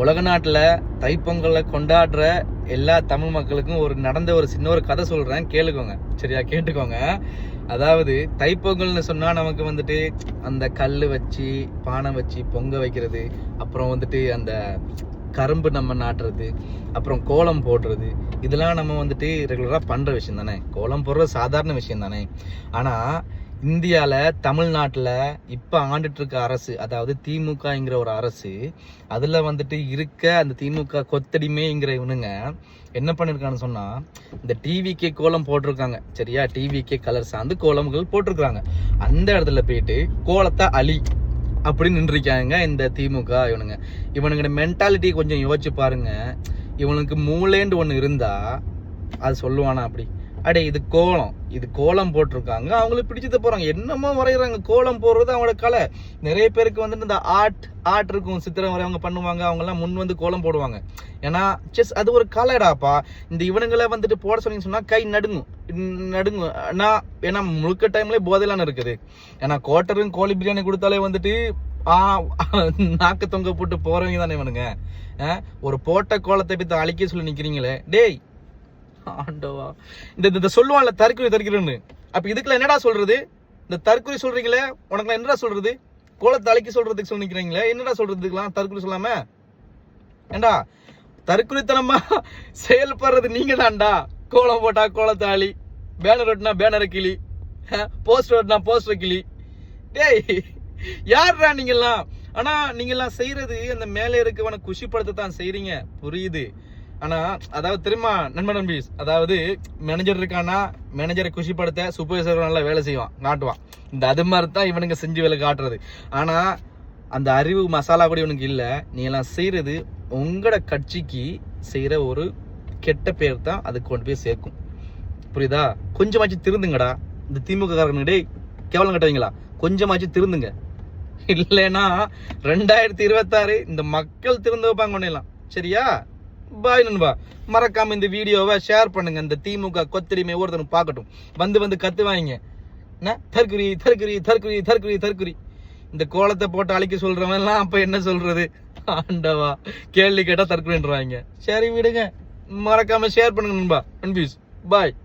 உலக நாட்டில் தைப்பொங்கலை கொண்டாடுற எல்லா தமிழ் மக்களுக்கும் நடந்த ஒரு சின்ன ஒரு கதை சொல்கிறேன், கேளுக்கோங்க. சரியா, கேட்டுக்கோங்க. அதாவது தைப்பொங்கல்னு சொன்னால் நமக்கு வந்துட்டு அந்த கல் வச்சு பானை வச்சு பொங்க வைக்கிறது, அப்புறம் வந்துட்டு அந்த கரும்பு நம்ம நாட்டுறது, அப்புறம் கோலம் போடுறது, இதெல்லாம் நம்ம வந்துட்டு ரெகுலராக பண்ணுற விஷயம் தானே. கோலம் போடுறது சாதாரண விஷயம் தானே. ஆனால் இந்தியாவில் தமிழ்நாட்டில் இப்போ ஆண்டுட்டு இருக்க அரசு, அதாவது திமுகங்கிற ஒரு அரசு, அதில் வந்துட்டு இருக்க அந்த திமுக கொத்தடிமைங்கிற இவனுங்க என்ன பண்ணியிருக்கான்னு சொன்னால், இந்த டிவிக்கே கோலம் போட்டிருக்காங்க. சரியா, டிவிக்கே கலர் சார்ந்து கோலம்கள் போட்டிருக்காங்க. அந்த இடத்துல போயிட்டு கோலத்தை அழி அப்படின்னு நின்றுருக்காங்க இந்த திமுக இவனுங்க. இவனுங்க மென்டாலிட்டி கொஞ்சம் யோசிச்சு பாருங்க. இவனுக்கு மூளைன்னு ஒன்று இருந்தா அது சொல்லுவானா அப்படி, அடே இது கோலம் போட்டிருக்காங்க, அவங்களுக்கு பிடிச்சத போறாங்க, என்னமோ வரைகிறாங்க. கோலம் போடுறது அவங்களோட கலை. நிறைய பேருக்கு வந்துட்டு இந்த ஆர்ட் இருக்கும், சித்திரம் வரையவங்க பண்ணுவாங்க, அவங்க எல்லாம் முன் வந்து கோலம் போடுவாங்க. ஏன்னா அது ஒரு கலைடாப்பா. இந்த இவனுங்களை வந்துட்டு போட சொன்னீங்கன்னு சொன்னா கை நடுங்கும். ஏன்னா முழுக்க டைம்ல போதையெல்லாம் இருக்குது. ஏன்னா கோட்டரும் கோழி பிரியாணி கொடுத்தாலே வந்துட்டு நாக்கு தொங்க போட்டு போறவங்க தானே இவனுங்க. ஒரு போட்ட கோலத்தை பத்தி அழிக்க சொல்லி நிக்கிறீங்களே, டேய் ஆண்டவா. இந்த சொல்லுவான்ல தற்குறி. அப்ப இதுக்குள்ள என்னடா சொல்றது? இந்த தற்குறி சொல்றீங்களே, உனக்கு என்னடா சொல்றது? கோலத்தை அழிக்க சொல்றதுக்கு சொல்லி நிக்கிறீங்களே, என்னடா சொல்றதுக்குலாம் தற்குறி சொல்லாம? ஏண்டா தற்குறித்தனமா செயல்படுறது நீங்க தான்டா. கோலம் போட்டா கோலத்தை அழி, பேனர் ஓட்டினா பேனரை கிளி, போஸ்டர் ஓட்டினா போஸ்டர் கிளி. டேய் யாருடா நீங்கெல்லாம்? ஆனா நீங்கெல்லாம் செய்யறது அந்த மேலே இருக்கவனை குஷிப்படுத்தத்தான் செய்றீங்க, புரியுது. ஆனா அதாவது தெரியுமா நண்பீஸ், அதாவது மேனேஜர் இருக்கானா, மேனேஜரை குஷிப்படுத்த சூப்பர்வைசர் நல்லா வேலை செய்வான், காட்டுவான். இந்த அது மாதிரி தான் இவனுங்க செஞ்சு வேலை காட்டுறது. ஆனா அந்த அறிவு மசாலா கூட இவனுக்கு இல்ல. நீ எல்லாம் செய்யறது உங்களோட கட்சிக்கு செய்யற ஒரு கெட்ட பேர் தான் அதுக்கு கொண்டு போய் சேர்க்கும், புரியுதா? கொஞ்சமாச்சு திருந்துங்கடா இந்த திமுக காரங்க. டேய் கேவலம் கட்டுவீங்களா? கொஞ்சமாச்சு திருந்துங்க. இல்லைன்னா 2026 இந்த மக்கள் திறந்து வைப்பாங்க ஒன்னெல்லாம். சரியா? பாய் நண்பா. மறக்காம இந்த வீடியோவை ஷேர் பண்ணுங்க. இந்த திமுக கொத்தடிமை ஒருத்தனும் பார்க்கட்டும், வந்து கத்துவாங்க. தற்குறி. இந்த கோலத்தை போட்டு அழிக்க சொல்றவன் எல்லாம் அப்ப என்ன சொல்றது? ஆண்டவா, கேள்வி கேட்டா தற்குறின்றாங்க. சரி விடுங்க, மறக்காம ஷேர் பண்ணுங்க நண்பா. பாய்.